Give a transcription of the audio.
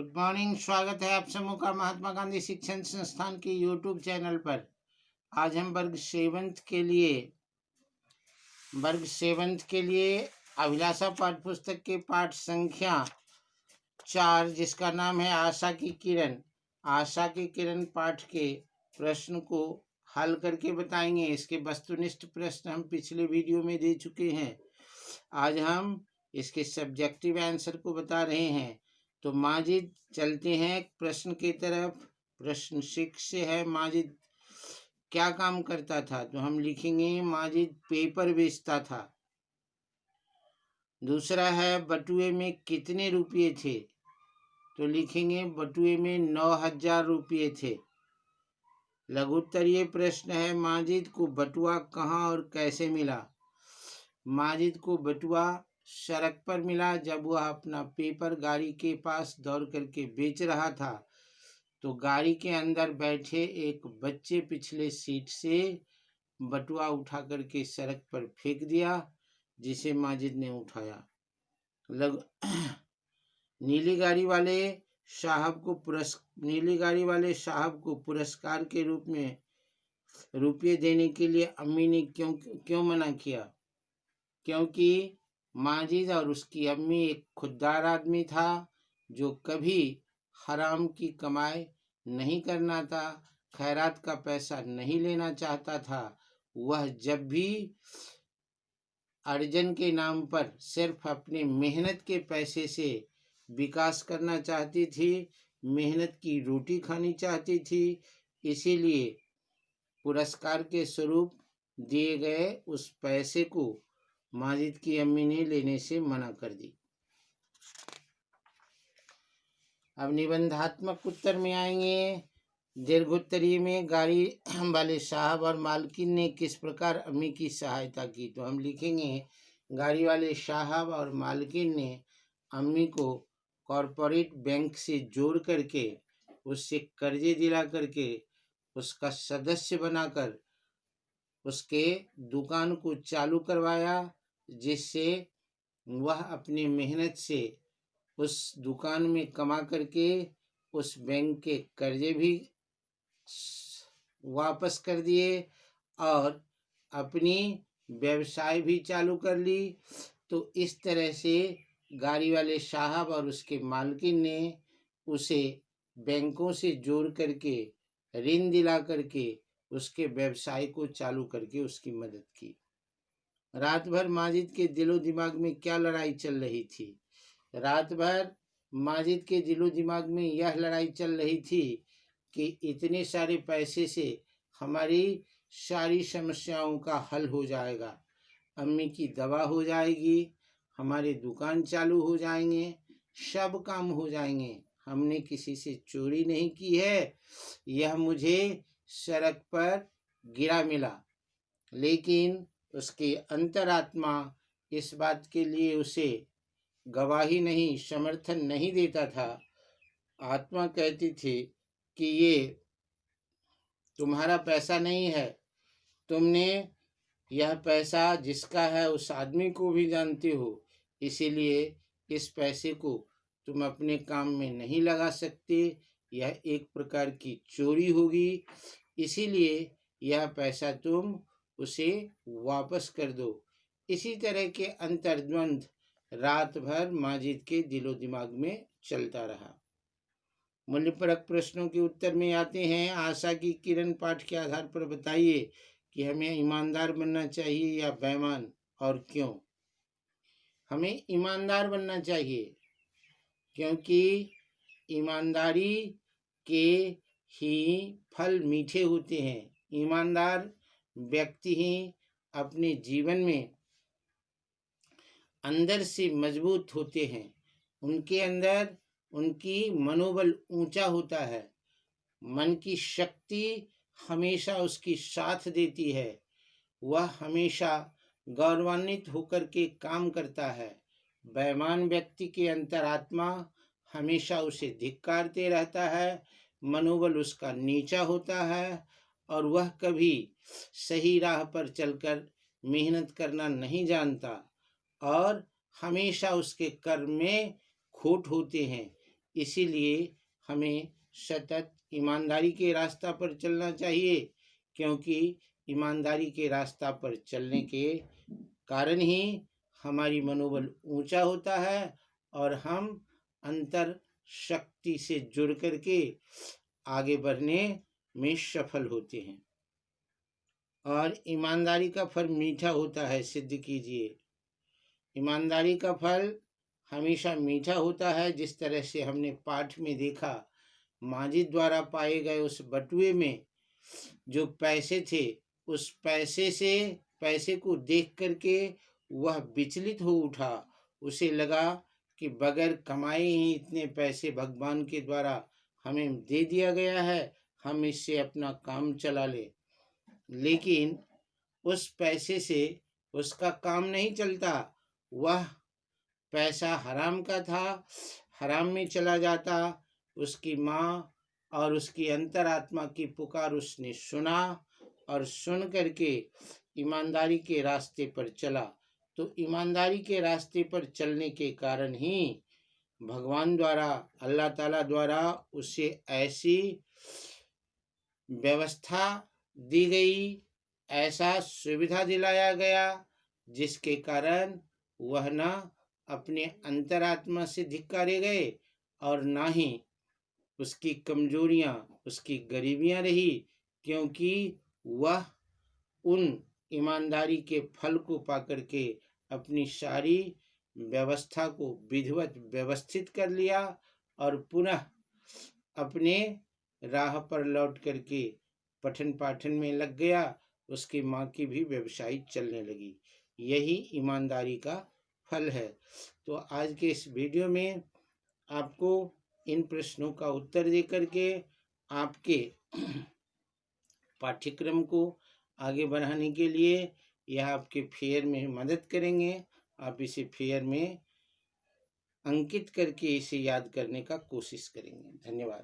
Good morning. स्वागत है आप समूह का महात्मा गांधी शिक्षण संस्थान के यूट्यूब चैनल पर। आज हम वर्ग 7 के लिए अभिलाषा पाठ्य पुस्तक के पाठ संख्या 4, जिसका नाम है आशा की किरण पाठ के प्रश्न को हल करके बताएंगे। इसके वस्तुनिष्ठ प्रश्न हम पिछले वीडियो में दे चुके हैं। आज हम इसके सब्जेक्टिव आंसर को बता रहे हैं। तो माजिद चलते हैं प्रश्न की तरफ। प्रश्न 6 से है, माजिद क्या काम करता था? तो हम लिखेंगे माजिद पेपर बेचता था। दूसरा है बटुए में कितने रुपये थे? तो लिखेंगे बटुए में 9,000 रुपये थे। लघुत्तरीय प्रश्न है, माजिद को बटुआ कहाँ और कैसे मिला? माजिद को बटुआ सड़क पर मिला। जब वह अपना पेपर गाड़ी के पास दौड़ करके बेच रहा था तो गाड़ी के अंदर बैठे एक बच्चे पिछले सीट से बटुआ उठा करके सड़क पर फेंक दिया, जिसे माजिद ने उठाया। नीली गाड़ी वाले साहब को पुरस्कार के रूप में रुपये देने के लिए अम्मी ने क्यों मना किया? क्योंकि माजिद और उसकी अम्मी एक खुददार आदमी था जो कभी हराम की कमाई नहीं करना था, खैरात का पैसा नहीं लेना चाहता था। वह जब भी अर्जन के नाम पर सिर्फ अपने मेहनत के पैसे से विकास करना चाहती थी, मेहनत की रोटी खानी चाहती थी। इसीलिए पुरस्कार के स्वरूप दिए गए उस पैसे को माजिद की अम्मी ने लेने से मना कर दी। अब निबंधात्मक उत्तर में आएंगे। दीर्घोत्तरीय में गाड़ी वाले साहब और मालकिन ने किस प्रकार अम्मी की सहायता की? तो हम लिखेंगे गाड़ी वाले साहब और मालकिन ने अम्मी को कॉरपोरेट बैंक से जोड़ करके उससे कर्जे दिला करके उसका सदस्य बनाकर उसके दुकान को चालू करवाया, जिससे वह अपनी मेहनत से उस दुकान में कमा करके उस बैंक के कर्जे भी वापस कर दिए और अपनी व्यवसाय भी चालू कर ली। तो इस तरह से गाड़ी वाले साहब और उसके मालकिन ने उसे बैंकों से जोड़ करके ऋण दिला करके उसके व्यवसाय को चालू करके उसकी मदद की। रात भर माजिद के दिलो दिमाग में क्या लड़ाई चल रही थी? रात भर माजिद के दिलो दिमाग में यह लड़ाई चल रही थी कि इतने सारे पैसे से हमारी सारी समस्याओं का हल हो जाएगा, अम्मी की दवा हो जाएगी, हमारे दुकान चालू हो जाएंगे, सब काम हो जाएंगे। हमने किसी से चोरी नहीं की है, यह मुझे सड़क पर गिरा मिला। लेकिन उसकी अंतरात्मा इस बात के लिए उसे गवाही नहीं, समर्थन नहीं देता था। आत्मा कहती थी कि ये तुम्हारा पैसा नहीं है, तुमने यह पैसा जिसका है उस आदमी को भी जानते हो, इसीलिए इस पैसे को तुम अपने काम में नहीं लगा सकते, यह एक प्रकार की चोरी होगी, इसीलिए यह पैसा तुम उसे वापस कर दो। इसी तरह के अंतर्द्वंद रात भर माजिद के दिलो दिमाग में चलता रहा। मूल्यपरक प्रश्नों के उत्तर में आते हैं। आशा की किरण पाठ के आधार पर बताइए कि हमें ईमानदार बनना चाहिए या बेईमान, और क्यों? हमें ईमानदार बनना चाहिए, क्योंकि ईमानदारी के ही फल मीठे होते हैं। ईमानदार व्यक्ति ही अपने जीवन में अंदर से मजबूत होते हैं, उनके अंदर उनकी मनोबल ऊंचा होता है, मन की शक्ति हमेशा उसकी साथ देती है, वह हमेशा गौरवान्वित होकर के काम करता है। बेईमान व्यक्ति के अंतरात्मा हमेशा उसे धिक्कारते रहता है, मनोबल उसका नीचा होता है और वह कभी सही राह पर चलकर मेहनत करना नहीं जानता और हमेशा उसके कर्म में खोट होते हैं। इसीलिए हमें सतत ईमानदारी के रास्ता पर चलना चाहिए, क्योंकि ईमानदारी के रास्ता पर चलने के कारण ही हमारी मनोबल ऊंचा होता है और हम अंतर शक्ति से जुड़ करके आगे बढ़ने में सफल होते हैं। और ईमानदारी का फल मीठा होता है, सिद्ध कीजिए। ईमानदारी का फल हमेशा मीठा होता है। जिस तरह से हमने पाठ में देखा, माजिद द्वारा पाए गए उस बटुए में जो पैसे थे, उस पैसे को देख करके वह विचलित हो उठा। उसे लगा कि बगैर कमाए ही इतने पैसे भगवान के द्वारा हमें दे दिया गया है, हम इससे अपना काम चला ले। लेकिन उस पैसे से उसका काम नहीं चलता। वह पैसा हराम का था, हराम में चला जाता। उसकी माँ और उसकी अंतरात्मा की पुकार उसने सुना और सुन करके ईमानदारी के रास्ते पर चला। तो ईमानदारी के रास्ते पर चलने के कारण ही भगवान द्वारा, अल्लाह ताला द्वारा उसे ऐसी व्यवस्था दी गई, ऐसा सुविधा दिलाया गया, जिसके कारण वह न अपने अंतरात्मा से धिक्कारे गए और ना ही उसकी कमजोरियां, उसकी गरीबियां रही, क्योंकि वह उन ईमानदारी के फल को पाकर के अपनी सारी व्यवस्था को विधिवत व्यवस्थित कर लिया और पुनः अपने राह पर लौट करके पठन पाठन में लग गया। उसकी माँ की भी व्यवसाय चलने लगी। यही ईमानदारी का फल है। तो आज के इस वीडियो में आपको इन प्रश्नों का उत्तर दे करके आपके पाठ्यक्रम को आगे बढ़ाने के लिए यह आपके फेयर में मदद करेंगे। आप इसे फेयर में अंकित करके इसे याद करने का कोशिश करेंगे। धन्यवाद।